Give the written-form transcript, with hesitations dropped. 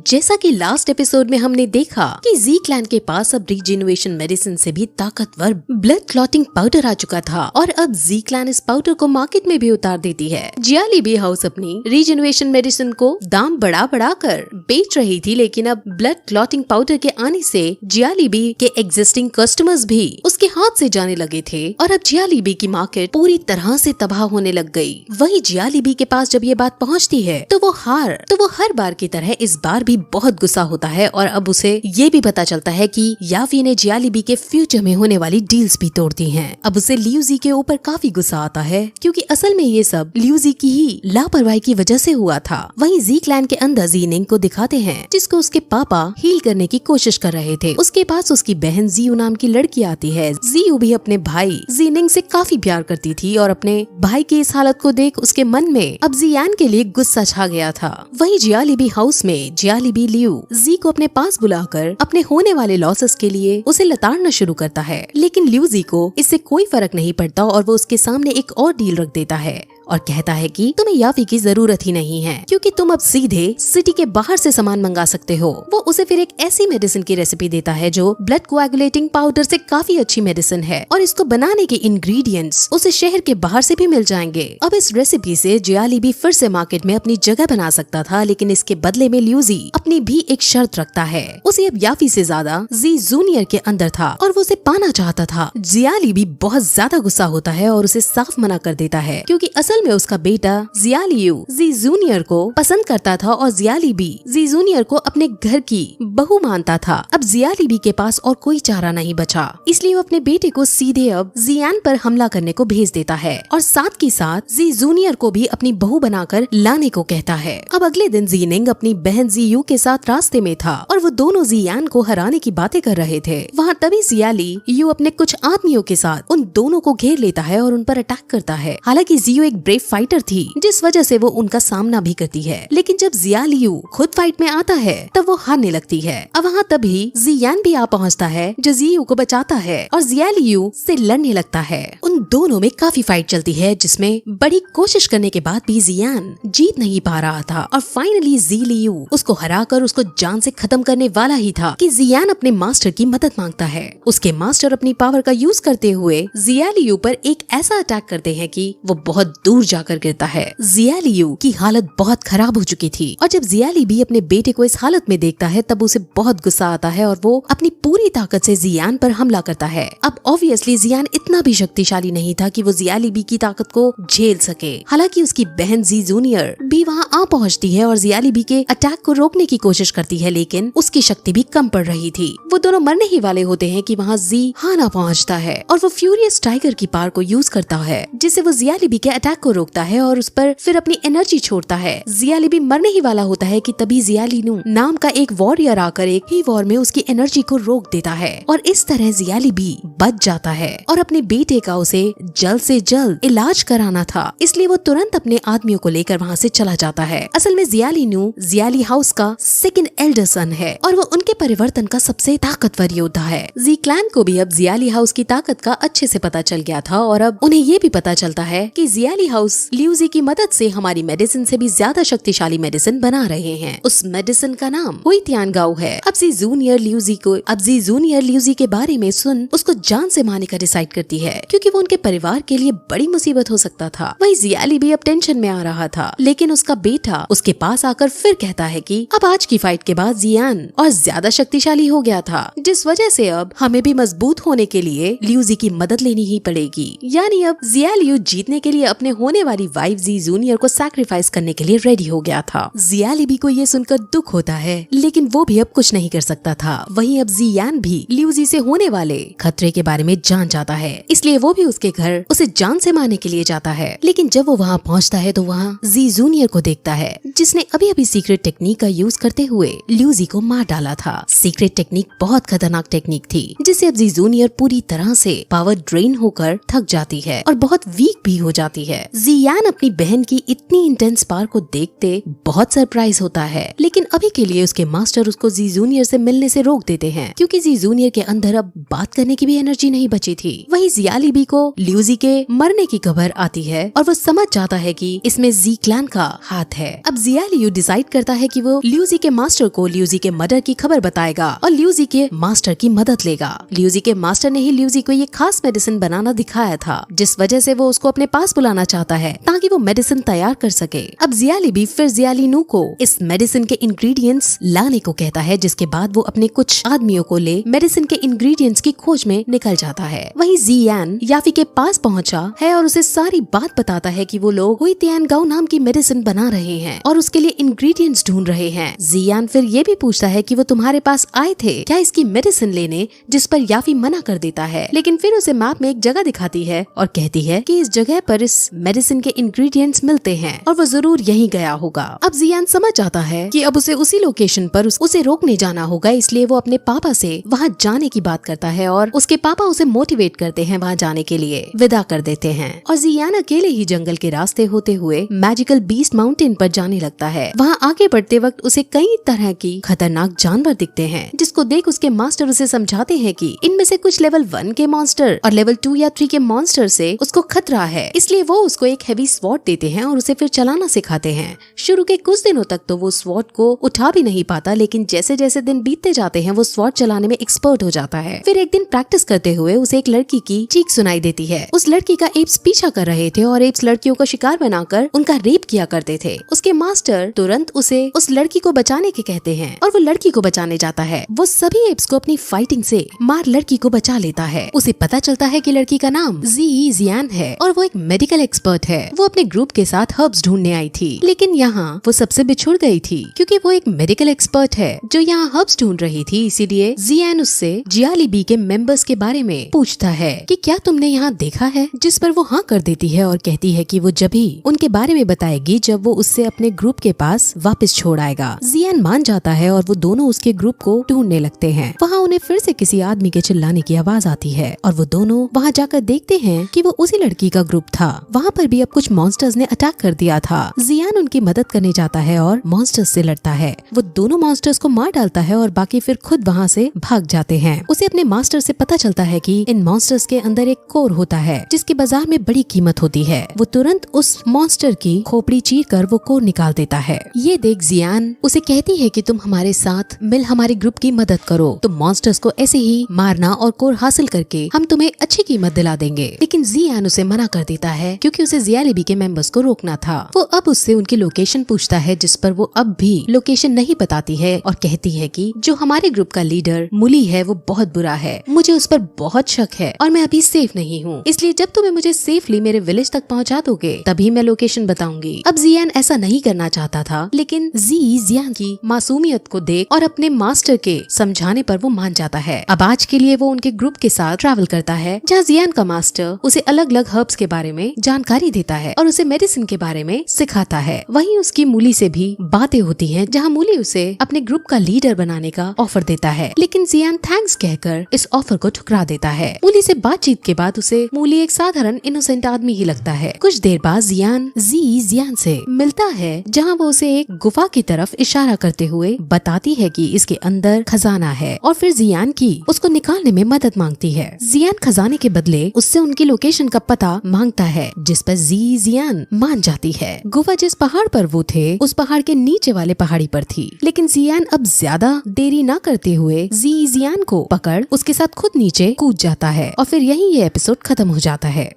जैसा कि last episode में हमने देखा कि जी क्लैन के पास अब रीजेन्युएशन मेडिसिन से भी ताकतवर ब्लड क्लॉटिंग पाउडर आ चुका था और अब जी क्लैन इस पाउडर को मार्केट में भी उतार देती है। जियालीबी हाउस अपनी रीजेन्युएशन मेडिसिन को दाम बढ़ा कर बेच रही थी, लेकिन अब ब्लड क्लॉटिंग पाउडर के आने से जियालीबी के एग्जिस्टिंग कस्टमर्स भी उसके हाथ से जाने लगे थे और अब जियालीबी की मार्केट पूरी तरह से तबाह होने लग गई। वही जियालीबी के पास जब ये बात पहुँचती है तो वो हर बार की तरह इस बार भी बहुत गुस्सा होता है और अब उसे ये भी पता चलता है कि यावी ने जियालीबी के फ्यूचर में होने वाली डील्स भी तोड़ दी हैं। अब उसे लियूजी के ऊपर काफी गुस्सा आता है क्योंकि असल में ये सब लियूजी की ही लापरवाही की वजह से हुआ था। वहीं जी क्लैन के अंदर जीनिंग को दिखाते हैं जिसको उसके पापा हील करने की कोशिश कर रहे थे। उसके पास उसकी बहन जियू नाम की लड़की आती है। जियू भी अपने भाई जीनिंग से काफी प्यार करती थी और अपने भाई की इस हालत को देख उसके मन में अब जियान के लिए गुस्सा छा गया था। वहीं जियालीबी हाउस में जियालीबी लियू जी को अपने पास बुलाकर अपने होने वाले लॉसेस के लिए उसे लताड़ना शुरू करता है, लेकिन लियू जी को इससे कोई फर्क नहीं पड़ता और वो उसके सामने एक और डील रख देता है और कहता है कि तुम्हें यावी की जरूरत ही नहीं है क्योंकि तुम अब सीधे सिटी के बाहर से सामान मंगा सकते हो। वो उसे फिर एक ऐसी मेडिसिन की रेसिपी देता है जो ब्लड कोएगुलेटिंग पाउडर से काफी अच्छी मेडिसिन है और इसको बनाने के इंग्रेडिएंट्स उसे शहर के बाहर से भी मिल जाएंगे। अब इस रेसिपी से जियालीबी फिर से मार्केट में अपनी जगह बना सकता था, लेकिन इसके बदले में लियूजी अपनी भी एक शर्त रखता है। उसे अब यावी से ज्यादा जी जूनियर के अंदर था और वो उसे पाना चाहता था। जियालीबी बहुत ज्यादा गुस्सा होता है और उसे साफ मना कर देता है क्योंकि असल में उसका बेटा जियालियू जी जूनियर को पसंद करता था और जियालीबी जी जूनियर को अपने घर की बहू मानता था। अब जियालीबी के पास और कोई चारा नहीं बचा, इसलिए वो अपने बेटे को सीधे अब जियान पर हमला करने को भेज देता है और साथ के साथ जी जूनियर को भी अपनी बहू बनाकर लाने को कहता है। अब अगले दिन जीनिंग अपनी बहन जियू के साथ रास्ते में था और वो दोनों जियान को हराने की बातें कर रहे थे। वहाँ तभी जियालियू अपने कुछ आदमियों के साथ उन दोनों को घेर लेता है और उन पर अटैक करता है। हालांकि जियू एक ब्रेव फाइटर थी जिस वजह से वो उनका सामना भी करती है, लेकिन जब जियालियू खुद फाइट में आता है तब वो हारने लगती है। अब वहाँ तभी जियान भी आ पहुँचता है जो जियू को बचाता है और जियालियू से लड़ने लगता है। उन दोनों में काफी फाइट चलती है जिसमें बड़ी कोशिश करने के बाद भी जियान जीत नहीं पा रहा था और फाइनली जियालियू उसको हराकर उसको जान से खत्म करने वाला ही था कि जियान अपने मास्टर की मदद मांगता है। उसके मास्टर अपनी पावर का यूज करते हुए जियालियू पर एक ऐसा अटैक करते हैं कि वो बहुत दूर जाकर गिरता है। जियालियू की हालत बहुत खराब हो चुकी थी और जब जियालीबी अपने बेटे को इस हालत में देखता है तब उसे बहुत गुस्सा आता है और वो अपनी पूरी ताकत से जियान पर हमला करता है। अब ऑब्वियसली जियान इतना भी शक्तिशाली नहीं था कि वो जियालीबी की ताकत को झेल सके। हालांकि उसकी बहन जी जूनियर भी वहाँ आ पहुँचती है और जियालीबी के अटैक को रोकने की कोशिश करती है, लेकिन उसकी शक्ति भी कम पड़ रही थी। वो दोनों मरने ही वाले होते हैं कि वहाँ जी हाना पहुँचता है और वो फ्यूरियस टाइगर की पावर को यूज करता है जिससे वो जियालीबी के अटैक को रोकता है और उस पर फिर अपनी एनर्जी छोड़ता है। जियालीबी मरने ही वाला होता है कि तभी जियालिनू नाम का एक वॉरियर आकर एक ही वॉर में उसकी एनर्जी को रोक देता है और इस तरह जियालीबी बच जाता है और अपने बेटे का उसे जल्द से जल्द इलाज कराना था, इसलिए वो तुरंत अपने आदमियों को लेकर वहाँ से चला जाता है। असल में जियालिनू जियाली हाउस का सेकंड एल्डर सन है और वो उनके परिवर्तन का सबसे ताकतवर योद्धा है। जी क्लैन को भी अब जियाली हाउस की ताकत का अच्छे से पता चल गया था और अब उन्हें ये भी पता चलता है कि जियाली हाउस लियूजी की मदद से हमारी मेडिसिन से भी ज्यादा शक्तिशाली मेडिसिन बना रहे हैं। उस मेडिसिन का नाम हुईतियानगाओ है। अब जी जूनियर लियूजी के बारे में सुन उसको जान से मारने का डिसाइड करती है क्योंकि वो उनके परिवार के लिए बड़ी मुसीबत हो सकता था। वही जियाली भी अब टेंशन में आ रहा था, लेकिन उसका बेटा उसके पास आकर फिर कहता है कि अब आज की फाइट के बाद जियान और ज्यादा शक्तिशाली हो गया था, जिस वजह से अब हमें भी मजबूत होने के लिए लियूजी की मदद लेनी ही पड़ेगी। यानी अब जियालियू जीतने के लिए अपने होने वाली वाइफ जी जूनियर को सैक्रिफाइस करने के लिए रेडी हो गया था। जियालीबी को ये सुनकर दुख होता है, लेकिन वो भी अब कुछ नहीं कर सकता था। वहीं अब जियान भी लियूजी से होने वाले खतरे के बारे में जान जाता है, इसलिए वो भी उसके घर उसे जान से मारने के लिए जाता है। लेकिन जब वो वहाँ पहुँचता है तो वहाँ जी जूनियर को देखता है जिसने अभी अभी सीक्रेट टेक्निक का यूज करते हुए लियूजी को मार डाला था। सीक्रेट टेक्निक बहुत खतरनाक टेक्निक थी जिससे अब जी जूनियर पूरी तरह से पावर ड्रेन होकर थक जाती है और बहुत वीक भी हो जाती है। जियान अपनी बहन की इतनी इंटेंस पावर को देखते बहुत सरप्राइज होता है, लेकिन अभी के लिए उसके मास्टर उसको जी जूनियर से मिलने से रोक देते हैं क्योंकि जी जूनियर के अंदर अब बात करने की भी एनर्जी नहीं बची थी। वहीं जियाली बी को ल्यूजी के मरने की खबर आती है और वो समझ जाता है कि इसमें जी क्लैन का हाथ है। अब जियाली डिसाइड करता है कि वो ल्यूजी के मास्टर को ल्यूजी के मर्डर की खबर बताएगा और ल्यूजी के मास्टर की मदद लेगा। ल्यूजी के मास्टर ने ही ल्यूजी को ये खास मेडिसिन बनाना दिखाया था, जिस वजह से वो उसको अपने पास बुलाना चाहता है ताकि वो मेडिसिन तैयार कर सके। अब जियाली भी फिर जियाली नू को इस मेडिसिन के इंग्रेडिएंट्स लाने को कहता है, जिसके बाद वो अपने कुछ आदमियों को ले मेडिसिन के इंग्रेडिएंट्स की खोज में निकल जाता है। वहीं जियान याफी के पास पहुंचा है और उसे सारी बात बताता है कि वो लोग हुई तियान गाओ नाम की मेडिसिन बना रहे हैं और उसके लिए इंग्रेडिएंट्स ढूंढ रहे हैं। जियान फिर ये भी पूछता है कि वो तुम्हारे पास आए थे क्या इसकी मेडिसिन लेने, जिस पर याफी मना कर देता है, लेकिन फिर उसे मैप में एक जगह दिखाती है और कहती है कि इस जगह पर इस मेडिसिन के इंग्रेडिएंट्स मिलते हैं और वो जरूर यहीं गया होगा। अब जियान समझ जाता है कि अब उसे उसी लोकेशन पर उसे रोकने जाना होगा, इसलिए वो अपने पापा से वहाँ जाने की बात करता है और उसके पापा उसे मोटिवेट करते हैं वहाँ जाने के लिए, विदा कर देते हैं और जियान अकेले ही जंगल के रास्ते होते हुए मैजिकल बीस्ट माउंटेन पर जाने लगता है। वहाँ आगे बढ़ते वक्त उसे कई तरह की खतरनाक जानवर दिखते हैं, जिसको देख उसके मास्टर उसे समझाते हैं कि इनमें से कुछ लेवल 1 के मॉन्स्टर और लेवल 2 या 3 के मॉन्स्टर से उसको खतरा है, इसलिए वो उसको एक हेवी स्वॉर्ड देते हैं और उसे फिर चलाना सिखाते हैं। शुरू के कुछ दिनों तक तो वो स्वॉर्ड को उठा भी नहीं पाता, लेकिन जैसे जैसे दिन बीतते जाते हैं वो स्वॉर्ड चलाने में एक्सपर्ट हो जाता है। फिर एक दिन प्रैक्टिस करते हुए उसे एक लड़की की चीख सुनाई देती है। उस लड़की का एप्स पीछा कर रहे थे और एप्स लड़कियों का शिकार बनाकर उनका रेप किया करते थे। उसके मास्टर तुरंत उसे उस लड़की को बचाने के कहते हैं और वो लड़की को बचाने जाता है। वो सभी एप्स को अपनी फाइटिंग से मार लड़की को बचा लेता है। उसे पता चलता है कि लड़की का नाम जियान है और वो एक मेडिकल एक्सपर्ट है। वो अपने ग्रुप के साथ हर्ब्स ढूंढने आई थी, लेकिन यहाँ वो सबसे बिछुड़ गई थी क्योंकि वो एक मेडिकल एक्सपर्ट है जो यहाँ हर्ब्स ढूंढ रही थी। इसीलिए जियान उससे जियाली बी के मेंबर्स के बारे में पूछता है कि क्या तुमने यहाँ देखा है, जिस पर वो हाँ कर देती है और कहती है कि वो जब भी उनके बारे में बताएगी जब वो उससे अपने ग्रुप के पास वापस छोड़ आएगा। जियान मान जाता है और वो दोनों उसके ग्रुप को ढूंढने लगते हैं। वहाँ उन्हें फिर से किसी आदमी के चिल्लाने की आवाज आती है और वो दोनों वहाँ जाकर देखते हैं कि वो उसी लड़की का ग्रुप था। वहाँ पर भी अब कुछ मॉन्स्टर्स ने अटैक कर दिया था। जियान उनकी मदद करने जाता है और मॉन्स्टर्स से लड़ता है। वो दोनों मॉन्स्टर्स को मार डालता है और बाकी फिर खुद वहाँ से भाग जाते हैं। उसे अपने मास्टर से पता चलता है कि इन मॉन्स्टर्स के अंदर एक कोर होता है जिसकी बाजार में बड़ी कीमत होती है। वो तुरंत उस मॉन्स्टर की खोपड़ी चीर कर वो कोर निकाल देता है। ये देख जियान उसे कहती है कि तुम हमारे साथ मिल हमारे ग्रुप की मदद करो, तुम मॉन्स्टर्स को ऐसे ही मारना और कोर हासिल करके हम तुम्हें अच्छी कीमत दिला देंगे। लेकिन जियान उसे मना कर देता है क्योंकि उसे जियाली बी के मेंबर्स को रोकना था। वो अब उससे उनकी लोकेशन पूछता है, जिस पर वो अब भी लोकेशन नहीं बताती है और कहती है कि जो हमारे ग्रुप का लीडर मुली है वो बहुत बुरा है, मुझे उस पर बहुत शक है और मैं अभी सेफ नहीं हूँ, इसलिए जब तुम्हें मुझे सेफली मेरे विलेज तक पहुँचा दोगे तभी मैं लोकेशन बताऊंगी। अब जियान ऐसा नहीं करना चाहता था, लेकिन जियान की मासूमियत को देख और अपने मास्टर के समझाने पर वो मान जाता है। अब आज के लिए वो उनके ग्रुप के साथ ट्रैवल करता है, जहाँ जियान का मास्टर उसे अलग अलग हर्ब्स के बारे में जानकारी देता है और उसे मेडिसिन के बारे में सिखाता है। वहीं उसकी मूली से भी बातें होती हैं, जहाँ मूली उसे अपने ग्रुप का लीडर बनाने का ऑफर देता है, लेकिन जियान थैंक्स कहकर इस ऑफर को ठुकरा देता है। मूली से बातचीत के बाद उसे मूली एक साधारण इनोसेंट आदमी ही लगता है। कुछ देर बाद जियान से मिलता है, जहाँ वो उसे एक गुफा की तरफ इशारा करते हुए बताती है कि इसके अंदर खजाना है और फिर जियान की उसको निकालने में मदद मांगती है। जियान खजाने के बदले उससे उनकी लोकेशन का पता मांगता है, जिस पर जियान मान जाती है। गुफा जिस पहाड़ पर वो थे उस पहाड़ के नीचे वाले पहाड़ी पर थी, लेकिन जियान अब ज्यादा देरी न करते हुए जियान को पकड़ उसके साथ खुद नीचे कूद जाता है और फिर यही ये एपिसोड खत्म हो जाता है।